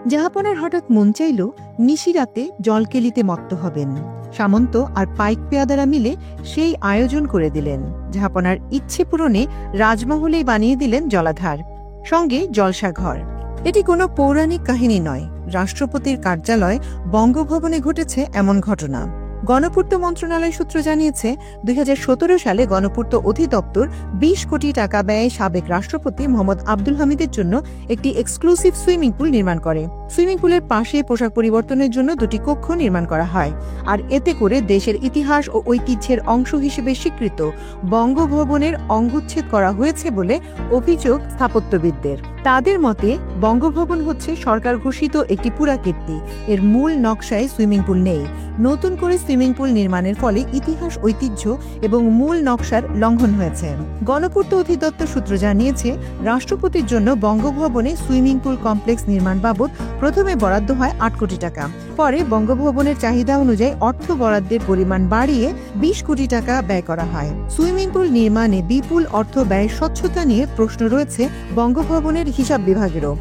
জাহাপনার হঠাৎ মন চাইল নিশিরাতে জলকেলিতে মত্ত হবেন। সামন্ত আর পাইক পেয়াদারা মিলে সেই আয়োজন করে দিলেন। জাহাপনার ইচ্ছে পূরণে রাজমহলেই বানিয়ে দিলেন জলাধার, সঙ্গে জলসাঘর। এটি কোনো পৌরাণিক কাহিনী নয়, রাষ্ট্রপতির কার্যালয় বঙ্গভবনে ঘটেছে এমন ঘটনা। গণপূর্ত মন্ত্রণালয় সূত্র জানিয়েছে, 2017 সালে গণপূর্ত অধিদপ্তর 20 কোটি টাকা ব্যয়ে সাবেক রাষ্ট্রপতি মোহাম্মদ আব্দুল হামিদের জন্য একটি এক্সক্লুসিভ সুইমিং পুল নির্মাণ করে। সুইমিং পুলের পাশে পোশাক পরিবর্তনের জন্য 2টি কক্ষ নির্মাণ করা হয়। আর এতে করে দেশের ইতিহাস ও ঐতিহ্যের অংশ হিসেবে স্বীকৃত বঙ্গভবনের অঙ্গচ্ছেদ করা হয়েছে বলে অভিযোগ স্থাপত্যবিদদের। তাদের মতে, বঙ্গভবন হচ্ছে সরকার ঘোষিত একটি পুরাকীর্তি। এর মূল নকশায় সুইমিং পুল নেই। নতুন করে সুইমিং পুল নির্মাণের ফলে ইতিহাস, ঐতিহ্য এবং মূল নকশার লঙ্ঘন হয়েছে। গণপূর্ত অধিদপ্তর সূত্র জানিয়েছে, রাষ্ট্রপতির জন্য বঙ্গভবনে সুইমিং পুল কমপ্লেক্স নির্মাণ বাবদ প্রথমে বরাদ্দ হয় 8 কোটি টাকা। পরে বঙ্গভবনের চাহিদা অনুযায়ী অর্থ বরাদ্দের পরিমাণ বাড়িয়ে 20 কোটি টাকা ব্যয় করা হয়। সুইমিং পুল নির্মাণে বিপুল অর্থ ব্যয়ের স্বচ্ছতা নিয়ে প্রশ্ন রয়েছে বঙ্গভবনের হিসাব বিভাগেরও।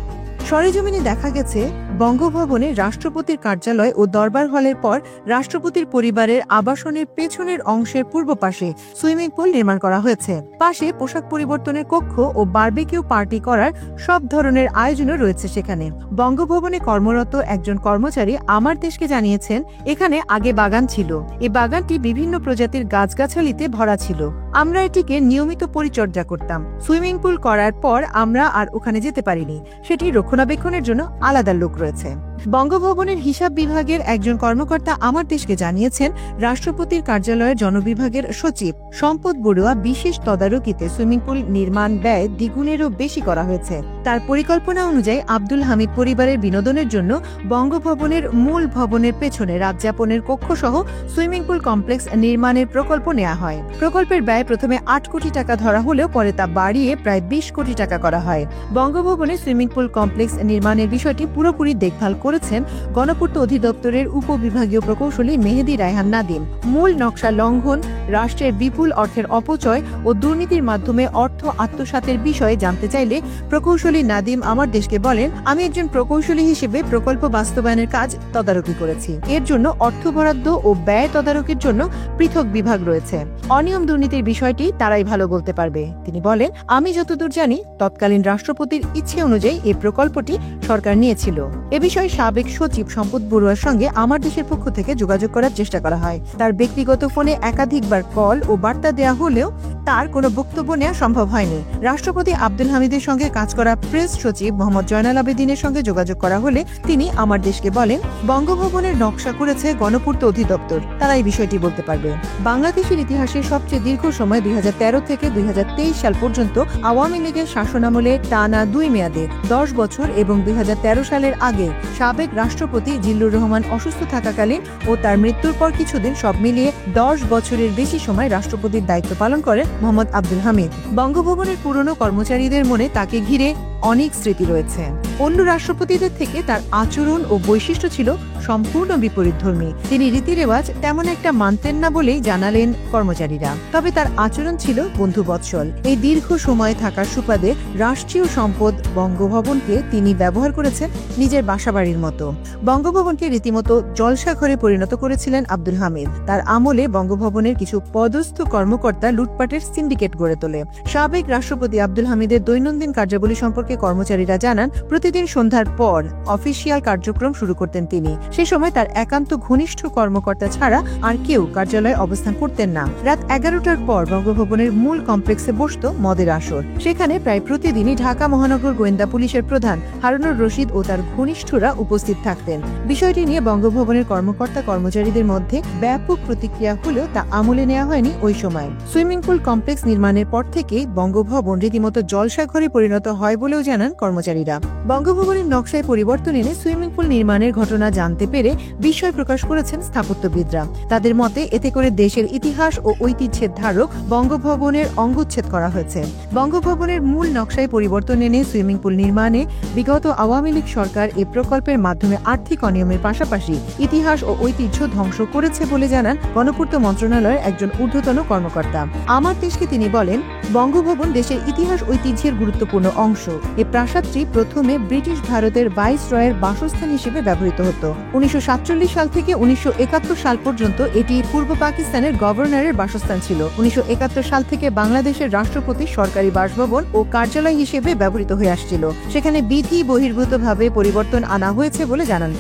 সরেজমিনে দেখা গেছে, বঙ্গভবনে রাষ্ট্রপতির কার্যালয় ও দরবার হলের পর রাষ্ট্রপতির পরিবারের আবাসনের পেছনের অংশের পূর্ব পাশে সুইমিং পুল নির্মাণ করা হয়েছে। পাশে পোশাক পরিবর্তনের কক্ষ ও বারবিকিউ পার্টি করার সব ধরনের আয়োজনও রয়েছে সেখানে। বঙ্গভবনে কর্মরত একজন কর্মচারী আমার দেশকে জানিয়েছেন, এখানে আগে বাগান ছিল। এই বাগানটি বিভিন্ন প্রজাতির গাছগাছালিতে ভরা ছিল। আমরা এটিকে নিয়মিত পরিচর্যা করতাম। সুইমিং পুল করার পর আমরা আর ওখানে যেতে পারিনি। সেটি রক্ষণাবেক্ষণের জন্য আলাদা লোক রয়েছে। বঙ্গভবনের হিসাব বিভাগের একজন কর্মকর্তা আমার দেশকে জানিয়েছেন, রাষ্ট্রপতির কার্যালয়ের জনবিভাগের সচিব সম্পদ বড়ুয়া বিশেষ তদারকিতে সুইমিং পুল নির্মাণ ব্যয় দ্বিগুণেরও বেশি করা হয়েছে। তার পরিকল্পনা অনুযায়ী আব্দুল হামিদ পরিবারের বিনোদনের জন্য বঙ্গভবনের মূল ভবনের পেছনে রাতযাপনের কক্ষ সহ সুইমিং পুল কমপ্লেক্স নির্মাণের প্রকল্প নেওয়া হয়। প্রকল্পের ব্যয় প্রথমে 8 কোটি টাকা ধরা হলেও পরে তা বাড়িয়ে প্রায় 20 কোটি টাকা করা হয়। বঙ্গভবনে সুইমিং পুল কমপ্লেক্স নির্মাণের বিষয়টি পুরোপুরি দেখভাল করেছেন গণপূর্ত অধিদপ্তরের উপবিভাগীয় প্রকৌশলী মেহেদী রায়হান নাদিম। মূল নকশা লঙ্ঘন, রাষ্ট্রের বিপুল অর্থের অপচয় ও দুর্নীতির মাধ্যমে অর্থ আত্মসাতের বিষয়ে জানতে চাইলে প্রকৌশলী নাদিম আমার দেশকে বলেন, আমি একজন প্রকৌশলী হিসেবে প্রকল্প বাস্তবায়নের কাজ তদারকি করেছি। এর জন্য অর্থ বরাদ্দ ও ব্যয় তদারকির জন্য পৃথক বিভাগ রয়েছে। অনিয়ম দুর্নীতির বিষয়টি তারাই ভালো বলতে পারবে। তিনি বলেন, আমি যতদূর জানি তৎকালীন রাষ্ট্রপতির ইচ্ছে অনুযায়ী এই প্রকল্পটি সরকার নিয়েছিল। এ বিষয়ে সাবেক সচিব সম্পদ বড়ুয়ার সঙ্গে আমার দেশের পক্ষ থেকে যোগাযোগ করার চেষ্টা করা হয়। তার ব্যক্তিগত ফোনে একাধিকবার কল ও বার্তা দেওয়া হলেও তার কোনো বক্তব্য নেওয়া সম্ভব হয়নি। রাষ্ট্রপতি আব্দুল হামিদের সঙ্গে কাজ করা প্রেস সচিব মোহাম্মদ জয়নাল আবেদিনের সঙ্গে যোগাযোগ করা হলে তিনি আমার দেশকে বলেন, বঙ্গভবনের নকশা করেছে গণপূর্ত অধিদপ্তর, তারা এই বিষয়টি বলতে পারবে। বাংলাদেশের ইতিহাসে সবচেয়ে দীর্ঘ সময় 2013 থেকে 2023 সাল পর্যন্ত আওয়ামী লীগের শাসনামলে টানা 2 মেয়াদে 10 বছর এবং 2013 সালের আগে সাবেক রাষ্ট্রপতি জিল্লুর রহমান অসুস্থ থাকাকালীন ও তার মৃত্যুর পর কিছুদিন সব মিলিয়ে 10 বছরের বেশি সময় রাষ্ট্রপতির দায়িত্ব পালন করেন মোহাম্মদ আব্দুল হামিদ। বঙ্গভবনের পুরনো কর্মচারীদের মনে তাকে ঘিরে অনেক স্মৃতি রয়েছে। অন্য রাষ্ট্রপতিদের থেকে তার আচরণ ও বৈশিষ্ট্য ছিল সম্পূর্ণ বিপরীতধর্মী। তিনি রীতিরেওয়াজ তেমন একটা মানতেন না বলেই জানালেন কর্মচারীরা। তবে তার আচরণ ছিল বন্ধুবৎসল। এই দীর্ঘ সময় থাকার সুবাদে রাষ্ট্রীয় সম্পদ বঙ্গভবনকে তিনি ব্যবহার করেছেন নিজের বাসাবাড়ির মতো। বঙ্গভবনকে রীতিমতো জলসাঘরে পরিণত করেছিলেন আব্দুল হামিদ। তার আমলে বঙ্গভবনের কিছু পদস্থ কর্মকর্তা লুটপাটের সিন্ডিকেট গড়ে তোলে। সাবেক রাষ্ট্রপতি আব্দুল হামিদের দৈনন্দিন কার্যাবলী সম্পর্কে কর্মচারীরা জানান, প্রতিদিন সন্ধ্যার পর অফিসিয়াল কার্যক্রম শুরু করতেন তিনি। সে সময় তার একান্ত ঘনিষ্ঠ কর্মকর্তা ছাড়া আর কেউ কার্যালয়ে অবস্থান করতেন না। রাত 11টার পর বঙ্গভবনের মূল কমপ্লেক্সে বসত মদের আসর। সেখানে প্রায় প্রতিদিনই ঢাকা মহানগর গোয়েন্দা পুলিশের প্রধান হারুনুর রশিদ ও তার ঘনিষ্ঠরা উপস্থিত থাকতেন। বিষয়টি নিয়ে বঙ্গভবনের কর্মকর্তা কর্মচারীদের মধ্যে ব্যাপক প্রতিক্রিয়া হলেও তা আমলে নেওয়া হয়নি ওই সময়। সুইমিং পুল কমপ্লেক্স নির্মাণের পর থেকেই বঙ্গভবন রীতিমতো জলসাঘরে পরিণত হয় বলেও জানান কর্মচারীরা। বঙ্গভবনের নকশায় পরিবর্তন এনে সুইমিং পুল নির্মাণের ঘটনা জানতে পেরে বিস্ময় প্রকাশ করেছেন স্থাপত্যবিদরা। তাদের মতে, এতে করে দেশের ইতিহাস ও ঐতিহ্যের ধারক বঙ্গভবনের অঙ্গচ্ছেদ করা হয়েছে। বঙ্গভবনের মূল নকশায় পরিবর্তন এনে সুইমিং পুল নির্মাণে বিগত আওয়ামী লীগ সরকার এই প্রকল্পের মাধ্যমে আর্থিক অনিয়মের পাশাপাশি ইতিহাস ও ঐতিহ্য ধ্বংস করেছে বলে জানান গণপূর্ত মন্ত্রণালয়ের একজন ঊর্ধ্বতন কর্মকর্তা। আমার দেশকে তিনি বলেন, বঙ্গভবন দেশের ইতিহাস ঐতিহ্যের গুরুত্বপূর্ণ অংশ। এই প্রাসাদটি প্রথমে ব্রিটিশ ভারতের ভাইসরয়ের বাসস্থান হিসেবে ব্যবহৃত হতো। 1947 সাল থেকে 1971 সাল পর্যন্ত এটি পূর্ব পাকিস্তানের গভর্নরের বাসস্থান ছিল। 1971 সাল থেকে বাংলাদেশের রাষ্ট্রপতির সরকারি বাসভবন ও কার্যালয় হিসেবে ব্যবহৃত হয়ে আসছিল। সেখানে বিধি বহির্ভূতভাবে পরিবর্তন আনা হয়েছে বলে জানান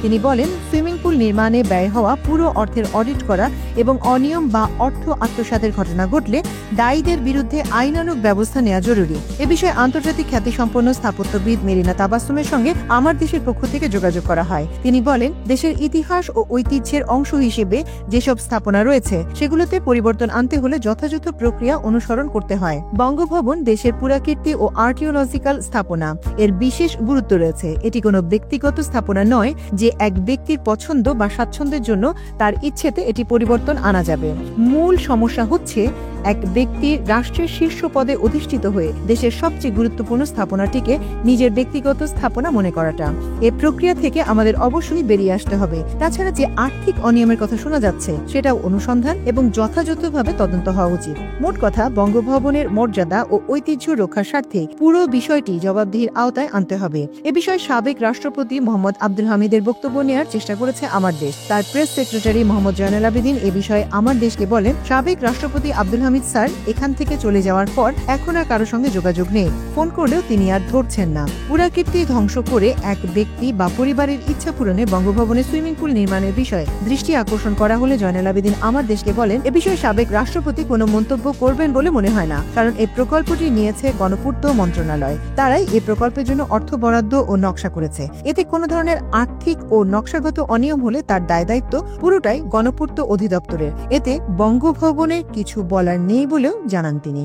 তিনি বলেন, সুইমিং পুল নির্মাণে ব্যয় হওয়া পুরো অর্থের অডিট করা এবং অনিয়ম বা অর্থ আত্মসাতের ঘটনা ঘটলে দায়ীদের বিরুদ্ধে আইনানুগ ব্যবস্থা নেওয়া জরুরি। এ বিষয়ে আন্তর্জাতিক খ্যাতিসম্পন্ন স্থাপত্যবিদ মেরিনা তাবাসসুমের সঙ্গে আমার দেশের পক্ষ থেকে যোগাযোগ করা হয়। তিনি বলেন, দেশের ইতিহাস ও ঐতিহ্যের অংশ হিসেবে যেসব স্থাপনা রয়েছে সেগুলোতে পরিবর্তন আনতে হলে যথাযথ প্রক্রিয়া অনুসরণ করতে হয়। বঙ্গভবন দেশের পুরাকীর্তি ও আর্কিওলজিক্যাল স্থাপনা, এর বিশেষ গুরুত্ব রয়েছে। এটি কোনো ব্যক্তিগত স্থাপনা নয় যে এক ব্যক্তির পছন্দ বা স্বাচ্ছন্দ্যের জন্য তার ইচ্ছেতে এটি পরিবর্তন আনা যাবে। মূল সমস্যা হচ্ছে এক ব্যক্তি রাষ্ট্রের শীর্ষ পদে অধিষ্ঠিত হয়ে দেশের সবচেয়ে গুরুত্বপূর্ণ স্থাপনাটিকে নিজের ব্যক্তিগত স্থাপনা মনে করাটা। এই প্রক্রিয়া থেকে আমাদের অবশ্যই বেরিয়ে আসতে হবে। তাছাড়া যে আর্থিক অনিয়মের কথা শোনা যাচ্ছে সেটাও অনুসন্ধান এবং যথাযথভাবে তদন্ত হওয়া উচিত। মোট কথা, বঙ্গভবনের মর্যাদা ও ঐতিহ্য রক্ষার স্বার্থে পুরো বিষয়টি জবাবদিহির আওতায় আনতে হবে। এ বিষয়ে সাবেক রাষ্ট্রপতি মোহাম্মদ আব্দুল হামিদের বক্তব্য নেওয়ার চেষ্টা করেছে আমার দেশ। তার প্রেস সেক্রেটারি মোহাম্মদ জয়নাল আবেদিন এ বিষয়ে আমার দেশকে বলেন, সাবেক রাষ্ট্রপতি আব্দুল হামিদ স্যার এখান থেকে চলে যাওয়ার পর এখন আর কারোর সঙ্গে যোগাযোগ নেই। ফোন করলেও তিনি আর ধরছেন না। পুরাকীর্তি ধ্বংস করে এক ব্যক্তি বা পরিবারের ইচ্ছা পূরণে বঙ্গভবনে সুইমিং পুল নির্মাণের বিষয়ে দৃষ্টি আকর্ষণ করা হলে জয়নাল আবেদিন আমার দেশকে বলেন, এ বিষয়ে সাবেক রাষ্ট্রপতি কোনো মন্তব্য করবেন বলে মনে হয় না, কারণ এই প্রকল্পটি নিয়েছে গণপূর্ত মন্ত্রণালয়। তারাই এই প্রকল্পের জন্য অর্থ বরাদ্দ ও নকশা করেছে। এতে কোনো ধরনের আর্থিক ও নকশাগত অনিয়ম হলে তার দায় দায়িত্ব পুরোটাই গণপূর্ত অধিদপ্তরের। এতে বঙ্গভবনের কিছু বলার নেই বলেও জানান তিনি।